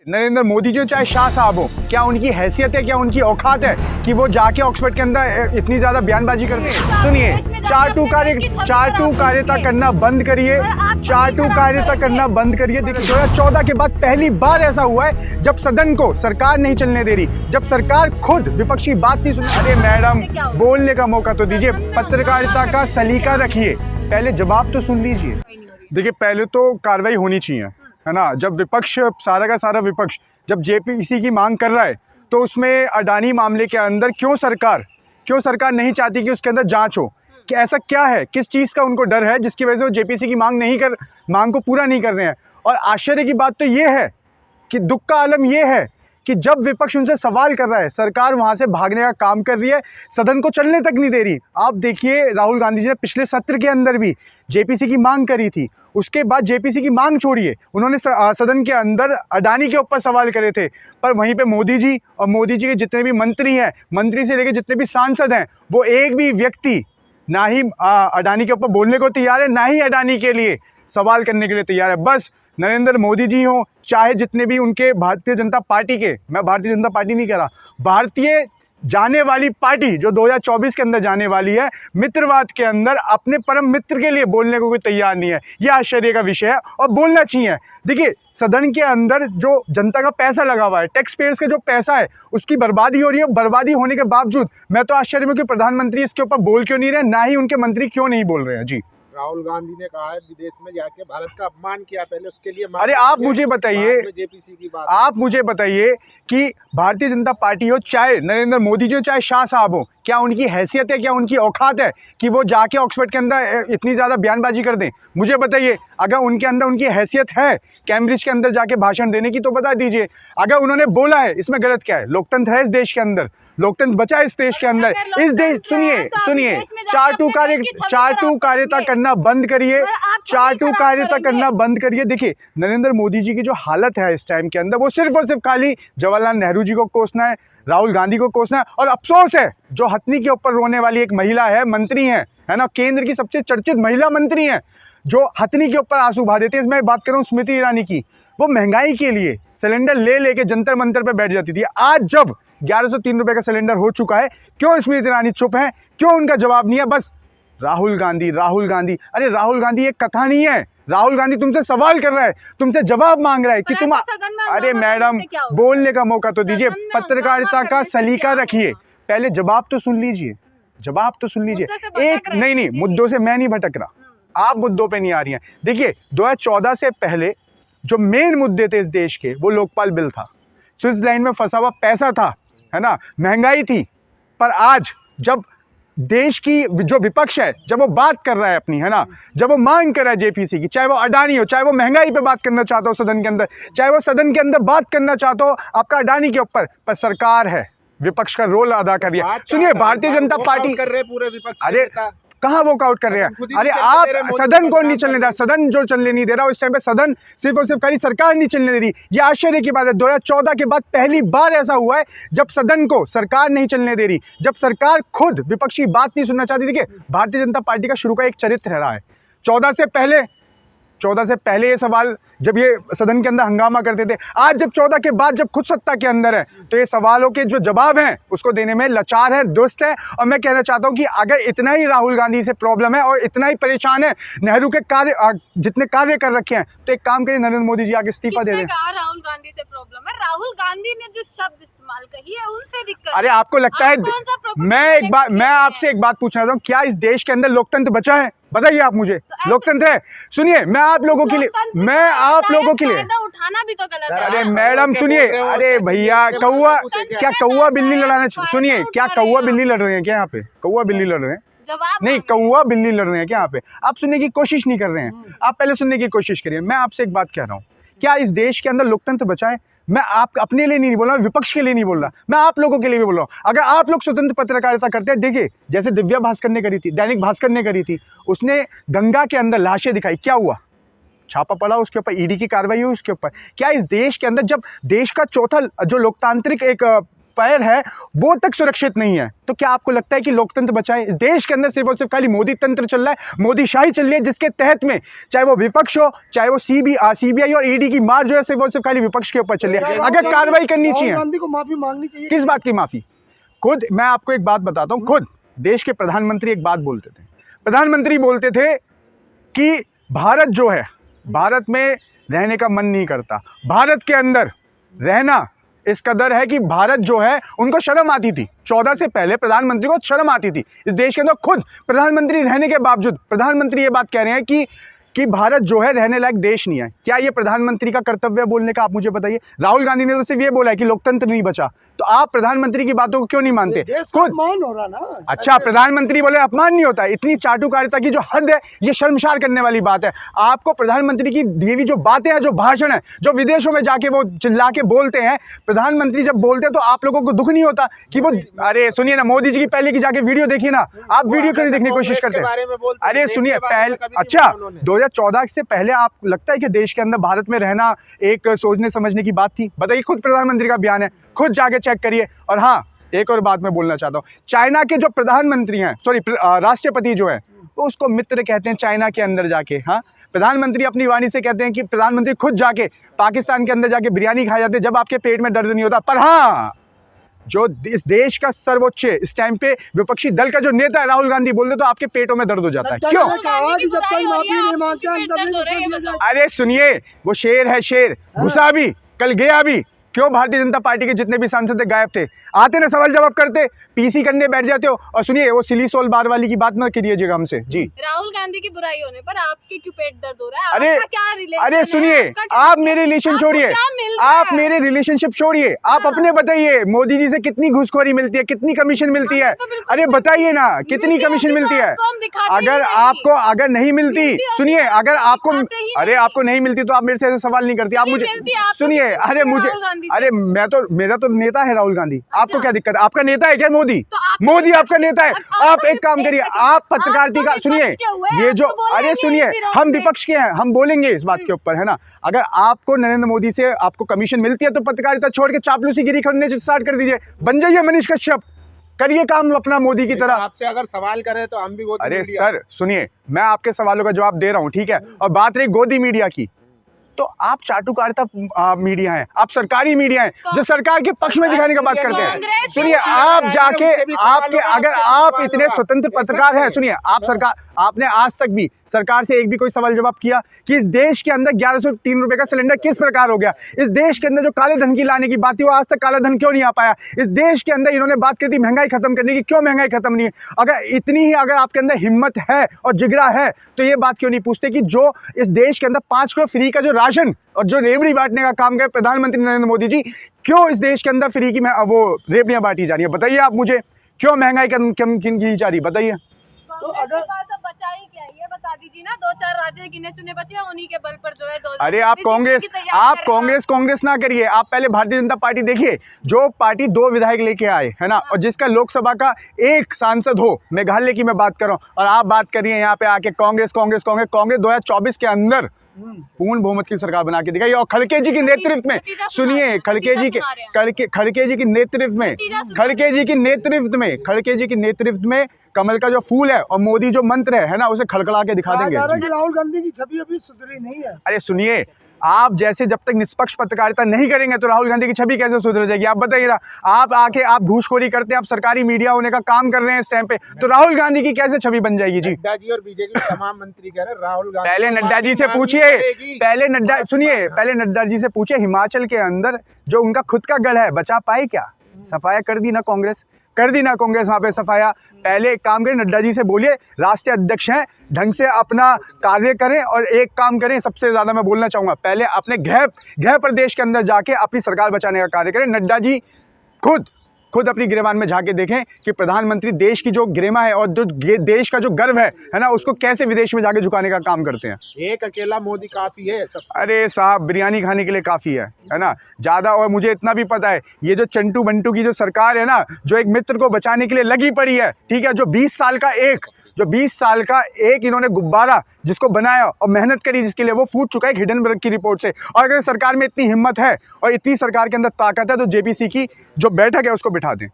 नरेंद्र मोदी जो चाहे शाह साहब हो, क्या उनकी हैसियत है, क्या उनकी औकात है कि वो जाके ऑक्सफोर्ड के अंदर इतनी ज्यादा बयानबाजी करते हैं? सुनिए, चार्टू कार्यता करना बंद करिए, चार्टू कार्यता करना बंद करिए। देखिए 2014 के बाद पहली बार ऐसा हुआ है जब सदन को सरकार नहीं चलने दे रही, जब सरकार खुद विपक्षी बात नहीं सुन। अरे मैडम, बोलने का मौका तो दीजिए, पत्रकारिता का सलीका रखिए, पहले जवाब तो सुन लीजिए। देखिए पहले तो कार्रवाई होनी चाहिए, है ना। जब विपक्ष, सारा का सारा विपक्ष जब जेपीसी की मांग कर रहा है तो उसमें अडानी मामले के अंदर क्यों सरकार नहीं चाहती कि उसके अंदर जांच हो? कि ऐसा क्या है, किस चीज़ का उनको डर है जिसकी वजह से वो जेपीसी की मांग को पूरा नहीं कर रहे हैं? और आश्चर्य की बात तो ये है कि दुख का आलम ये है कि जब विपक्ष उनसे सवाल कर रहा है, सरकार वहाँ से भागने का काम कर रही है, सदन को चलने तक नहीं दे रही। आप देखिए राहुल गांधी जी ने पिछले सत्र के अंदर भी जेपीसी की मांग करी थी, उसके बाद जेपीसी की मांग छोड़िए, उन्होंने सदन के अंदर अडानी के ऊपर सवाल करे थे। पर वहीं पे मोदी जी और मोदी जी के जितने भी मंत्री हैं, मंत्री से लेकर जितने भी सांसद हैं, वो एक भी व्यक्ति ना ही अडानी के ऊपर बोलने को तैयार है, ना ही अडानी के लिए सवाल करने के लिए तैयार है। बस नरेंद्र मोदी जी हों, चाहे जितने भी उनके भारतीय जनता पार्टी के, मैं भारतीय जनता पार्टी नहीं कह रहा, भारतीय जाने वाली पार्टी जो 2024 के अंदर जाने वाली है, मित्रवाद के अंदर अपने परम मित्र के लिए बोलने को कोई तैयार नहीं है। यह आश्चर्य का विषय है और बोलना चाहिए। देखिए सदन के अंदर जो जनता का पैसा लगा हुआ है, टैक्स पेयर्स का जो पैसा है, उसकी बर्बादी हो रही है। बर्बादी होने के बावजूद मैं तो आश्चर्य में कि प्रधानमंत्री इसके ऊपर बोल क्यों नहीं रहे, ना ही उनके मंत्री क्यों नहीं बोल रहे हैं। जी, राहुल गांधी ने कहा है विदेश में जाके भारत का अपमान किया, पहले उसके लिए अरे आप मुझे बताइए, जेपीसी की बात, आप मुझे बताइए कि भारतीय जनता पार्टी हो, चाहे नरेंद्र मोदी जी हो, चाहे शाह साहब हो, क्या उनकी हैसियत है, क्या उनकी औकात है कि वो जाके ऑक्सफोर्ड के अंदर इतनी ज़्यादा बयानबाजी कर दें? मुझे बताइए, अगर उनके अंदर उनकी हैसियत है कैम्ब्रिज के अंदर जाके भाषण देने की तो बता दीजिए। अगर उन्होंने बोला है, इसमें गलत क्या है? लोकतंत्र है इस देश के अंदर, लोकतंत्र बचा है इस देश के अंदर। इस देश, सुनिए, चार्टू कार्यता करना बंद करिए, चार्टू कार्यता करना बंद करिए। देखिए नरेंद्र मोदी जी की जो हालत है इस टाइम के अंदर, वो सिर्फ और सिर्फ खाली जवाहरलाल नेहरू जी को कोसना है, राहुल गांधी को कोसना है। और अफसोस है जो हथनी के ऊपर रोने वाली एक महिला है, मंत्री है ना, केंद्र की सबसे चर्चित महिला मंत्री हैं, जो हथनी के ऊपर आंसू बहा देती है। मैं बात कर रहा हूँ स्मृति ईरानी की। वो महंगाई के लिए सिलेंडर ले लेके जंतर मंतर पे बैठ जाती थी। आज जब 1103 रुपए का सिलेंडर हो चुका है, क्यों स्मृति ईरानी चुप है? क्यों उनका जवाब नहीं है? बस राहुल गांधी। अरे राहुल गांधी एक कथा नहीं है, राहुल गांधी तुमसे सवाल कर रहा है, तुमसे जवाब मांग रहा है कि तुम, अरे मैडम, बोलने का मौका तो दीजिए, पत्रकारिता का सलीका रखिए, पहले जवाब तो सुन लीजिए, जवाब तो सुन लीजिए। एक नहीं, मुद्दों से मैं नहीं भटक रहा, आप मुद्दों पे नहीं आ रही हैं। देखिए 2014 से पहले जो मेन मुद्दे थे इस देश के, वो लोकपाल बिल था, स्विट्जरलैंड में फंसा हुआ पैसा था, है ना, महंगाई थी। पर आज जब देश की जो विपक्ष है, जब वो बात कर रहा है अपनी, है ना, जब वो मांग कर रहा है जेपीसी की, चाहे वो अडानी हो, चाहे वो महंगाई पे बात करना चाहता हो सदन के अंदर, चाहे वो सदन के अंदर बात करना चाहता हो आपका अडानी के ऊपर, पर सरकार है, विपक्ष का रोल अदा कर रही है। सुनिए भारतीय जनता पार्टी कर रहे पूरे विपक्ष, अरे कहाँ वॉकआउट कर रहे हैं? अरे आप सदन को नहीं चलने दे रहा, सदन जो चलने नहीं दे रहा, उस टाइम पे सदन सिर्फ और सिर्फ खाली सरकार नहीं चलने दे रही। ये आश्चर्य की बात है, 2014 के बाद पहली बार ऐसा हुआ है जब सदन को सरकार नहीं चलने दे रही, जब सरकार खुद विपक्षी बात नहीं सुनना चाहती। देखिए भारतीय जनता पार्टी का शुरू का एक चरित्र रहा है। 14 से पहले ये सवाल जब ये सदन के अंदर हंगामा करते थे, आज जब 14 के बाद जब खुद सत्ता के अंदर है, तो ये सवालों के जो जवाब हैं उसको देने में लाचार है, दुष्ट है। और मैं कहना चाहता हूं कि अगर इतना ही राहुल गांधी से प्रॉब्लम है और इतना ही परेशान है, नेहरू के कार्य जितने कार्य कर रखे हैं, तो एक काम करिए, नरेंद्र मोदी जी आगे इस्तीफा दे दें। राहुल गांधी से प्रॉब्लम है? राहुल गांधी ने जो शब्द इस्तेमाल कही है उनसे दिक्कत। अरे आपको लगता है, मैं आपसे एक बात पूछना चाहता हूँ, क्या इस देश के अंदर लोकतंत्र बचा है? बताइए आप मुझे, लोकतंत्र है? सुनिए मैं आप लोगों के लिए उठाना भी तो गलत है। अरे मैडम सुनिए, अरे भैया क्या कौवा बिल्ली लड़ाना, सुनिए क्या कौवा बिल्ली लड़ रहे हैं क्या यहाँ पे? कौवा बिल्ली लड़ रहे हैं? नहीं, कौवा बिल्ली लड़ रहे हैं क्या यहाँ पे? आप सुनने की कोशिश नहीं कर रहे हैं, आप पहले सुनने की कोशिश करिए। मैं आपसे एक बात कह रहा हूँ, क्या इस देश के अंदर लोकतंत्र बचा है? मैं आप अपने लिए नहीं बोल रहा, विपक्ष के लिए नहीं बोल रहा, मैं आप लोगों के लिए भी बोल रहा हूँ। अगर आप लोग स्वतंत्र पत्रकारिता करते हैं, देखिए जैसे दिव्या भास्कर ने करी थी, दैनिक भास्कर ने करी थी, उसने गंगा के अंदर लाशें दिखाई, क्या हुआ? छापा पड़ा उसके ऊपर, ईडी की कार्रवाई हुई उसके ऊपर। क्या इस देश के अंदर जब देश का चौथा जो लोकतांत्रिक एक पैर है वो तक सुरक्षित नहीं है, तो क्या आपको लगता है कि लोकतंत्र बचाए? इस देश के अंदर सिर्फ और सिर्फ खाली मोदी तंत्र चल रहा है, मोदी शाही चल रही है, जिसके तहत में चाहे वो विपक्ष हो, चाहे वो सीबीआई और ईडी की मार जो है सिर्फ और सिर्फ खाली विपक्ष के ऊपर चल रही है। अगर कार्रवाई करनी चाहिए, गांधी को माफी मांगनी चाहिए। किस बात की माफी? खुद मैं आपको एक बात बताता हूं, खुद देश के प्रधानमंत्री एक बात बोलते थे, प्रधानमंत्री बोलते थे कि भारत जो है, भारत में रहने का मन नहीं करता, भारत के अंदर रहना इस कदर है कि भारत जो है उनको शर्म आती थी। 14 से पहले प्रधानमंत्री को शर्म आती थी इस देश के अंदर। खुद प्रधानमंत्री रहने के बावजूद प्रधानमंत्री ये बात कह रहे हैं कि भारत जो है रहने लायक देश नहीं है। क्या ये प्रधानमंत्री का कर्तव्य है बोलने का? आप मुझे बताइए। राहुल गांधी ने तो सिर्फ ये बोला है कि लोकतंत्र नहीं बचा, तो आप प्रधानमंत्री की बातों को क्यों नहीं मानते? खुद अपमान हो रहा ना। अच्छा, प्रधानमंत्री बोले अपमान नहीं होता, इतनी चाटुकारिता की जो हद है ये शर्मसार करने वाली बात है। आपको प्रधानमंत्री की दी हुई जो बातें हैं, जो भाषण है, जो विदेशों में जाके वो चिल्ला के बोलते हैं, प्रधानमंत्री जब बोलते हैं तो आप लोगों को दुख नहीं होता कि वो, अरे सुनिए ना, मोदी जी की पहले की जाके वीडियो देखिए ना, आप वीडियो क्यों नहीं देखने की कोशिश करते हैं? अरे सुनिए, पहले, अच्छा 2014 से पहले आप लगता है कि देश के अंदर भारत में रहना एक सोचने समझने की बात थी? बताइए, खुद प्रधानमंत्री का बयान है, खुद जाके चेक करिए। और हाँ, एक और बात मैं बोलना चाहता हूँ, चाइना के जो प्रधानमंत्री हैं, सॉरी राष्ट्रपति जो है, वो उसको मित्र कहते हैं चाइना के अंदर जाके। हाँ, प्रधानमंत्री अपनी वाणी से कहते हैं कि प्रधानमंत्री खुद जाके पाकिस्तान के अंदर जाके बिरयानी खा जाते जब आपके पेट में दर्द नहीं होता। पर हाँ, जो इस देश का सर्वोच्च इस टाइम पे विपक्षी दल का जो नेता है राहुल गांधी बोल दे तो आपके पेटों में दर्द हो जाता है। क्यों? अरे सुनिए, वो शेर है, शेर घुसा भी, कल गया भी। क्यों भारतीय जनता पार्टी के जितने भी सांसद गायब थे? आते ना, सवाल जवाब करते, पीसी करने बैठ जाते हो। और सुनिए, वो सिली सोल बार वाली की बात मत करिएगा हमसे जी। राहुल गांधी की बुराई होने पर आपके क्यों पेट दर्द हो रहा है? अरे आपका क्या रिलेशन? अरे सुनिए, आप मेरे रिलेशन छोड़िए, आप मेरे रिलेशनशिप छोड़िए, आप अपने बताइए, मोदी जी से कितनी घुसखोरी मिलती है, कितनी कमीशन मिलती है? अरे बताइए ना, कितनी कमीशन मिलती है? अगर आपको अगर नहीं मिलती, सुनिए, अगर आपको, अरे आपको नहीं मिलती तो आप मेरे से ऐसे सवाल नहीं करती। आप मुझे सुनिए, अरे मुझे, अरे मेरा तो नेता है राहुल गांधी। आपको क्या दिक्कत है? आपका नेता है क्या मोदी? मोदी आपका नेता है। आप एक काम करिए, आप पत्रकारिता का सुनिए, ये जो, अरे सुनिए, हम विपक्ष के हैं, हम बोलेंगे इस बात के ऊपर, है ना। अगर आपको नरेंद्र मोदी से आपको कमीशन मिलती है तो पत्रकारिता छोड़ के चापलूसी गिरी करने स्टार्ट कर दीजिए, बन जाइए मनीष कश्यप, करिए काम अपना मोदी की तरह। आपसे अगर सवाल करें तो हम भी गोदी अरे मीडिया। सर सुनिए, मैं आपके सवालों का जवाब दे रहा हूँ, ठीक है। और बात रही गोदी मीडिया की, तो आप चाटुकारिता मीडिया हैं, आप सरकारी मीडिया हैं जो सरकार के पक्ष में दिखाने का बात करते हैं। सुनिए, आप जाके आपके, अगर आप इतने स्वतंत्र पत्रकार हैं, सुनिए, आप सरकार, आपने आज तक भी सरकार से एक भी कोई सवाल जवाब किया कि इस देश के अंदर 1103 रुपए का सिलेंडर किस प्रकार हो गया? इस देश के अंदर जो काले धन की लाने की बात थी, वो आज तक काला धन क्यों नहीं आ पाया? इस देश के अंदर इन्होंने बात की थी महंगाई खत्म करने की, क्यों महंगाई खत्म नहीं है? अगर इतनी ही अगर आपके अंदर हिम्मत है और जिगरा है तो ये बात क्यों नहीं पूछते कि जो इस देश के अंदर 5 किलो फ्री का जो राशन और जो रेवड़ी बांटने का काम करे प्रधानमंत्री नरेंद्र मोदी जी, क्यों इस देश के अंदर फ्री की वो रेवड़ियां बांटी जा रही है? बताइए आप मुझे, क्यों महंगाई कम की जा रही है? बताइए। तो अगर बचा ही क्या, ये बता दीजिए ना। 2-4 राज्य गिने चुने बचे, उन्हीं के बल पर जो है अरे आप कांग्रेस ना करिए, आप पहले भारतीय जनता पार्टी देखिए, जो पार्टी 2 विधायक लेके आए, है ना, और जिसका लोकसभा का 1 सांसद हो, मेघालय की मैं बात कर रहा हूँ, और आप बात करिए यहाँ पे आके कांग्रेस 2024 के अंदर पूर्ण बहुमत की सरकार बना के दिखाई। और खड़गे जी के नेतृत्व में, सुनिए, खड़गे जी के नेतृत्व में कमल का जो फूल है और मोदी जो मंत्र है ना, उसे खड़खड़ा के दिखा देंगे। राहुल गांधी की छवि अभी सुधरी नहीं है। अरे सुनिए, आप जैसे जब तक निष्पक्ष पत्रकारिता नहीं करेंगे तो राहुल गांधी की छवि कैसे सुधर जाएगी? आप बताइए ना। आप आके आप घूसखोरी करते हैं, आप सरकारी मीडिया होने का काम कर रहे हैं इस टाइम पे, तो राहुल गांधी की कैसे छवि बन जाएगी? जी, नड्डा जी और बीजेपी तमाम मंत्री कह रहे हैं राहुल गांधी, पहले नड्डा जी से पूछिए, पहले नड्डा जी से पूछिए, हिमाचल के अंदर जो उनका खुद का गढ़ है, बचा पाए क्या? सफाया कर दी ना कांग्रेस, वहाँ पे सफाया। पहले एक काम करें, नड्डा जी से बोलिए, राष्ट्रीय अध्यक्ष हैं, ढंग से अपना कार्य करें, और एक काम करें, सबसे ज़्यादा मैं बोलना चाहूँगा, पहले अपने गृह प्रदेश के अंदर जाके अपनी सरकार बचाने का कार्य करें। नड्डा जी खुद अपनी गिरेबान में झाके देखें कि प्रधानमंत्री देश की जो गरिमा है और जो देश का जो गर्व है ना, उसको कैसे विदेश में जाके झुकाने का काम करते हैं। एक अकेला मोदी काफी है सब। अरे साहब, बिरयानी खाने के लिए काफ़ी है ना, ज़्यादा। और मुझे इतना भी पता है, ये जो चंटू बंटू की जो सरकार है ना, जो एक मित्र को बचाने के लिए लगी पड़ी है, ठीक है, जो 20 साल का एक जो 20 साल का एक इन्होंने गुब्बारा जिसको बनाया और मेहनत करी जिसके लिए, वो फूट चुका है हिडेनबर्ग की रिपोर्ट से। और अगर सरकार में इतनी हिम्मत है और इतनी सरकार के अंदर ताकत है तो जेपीसी की जो बैठक है उसको बिठा दें।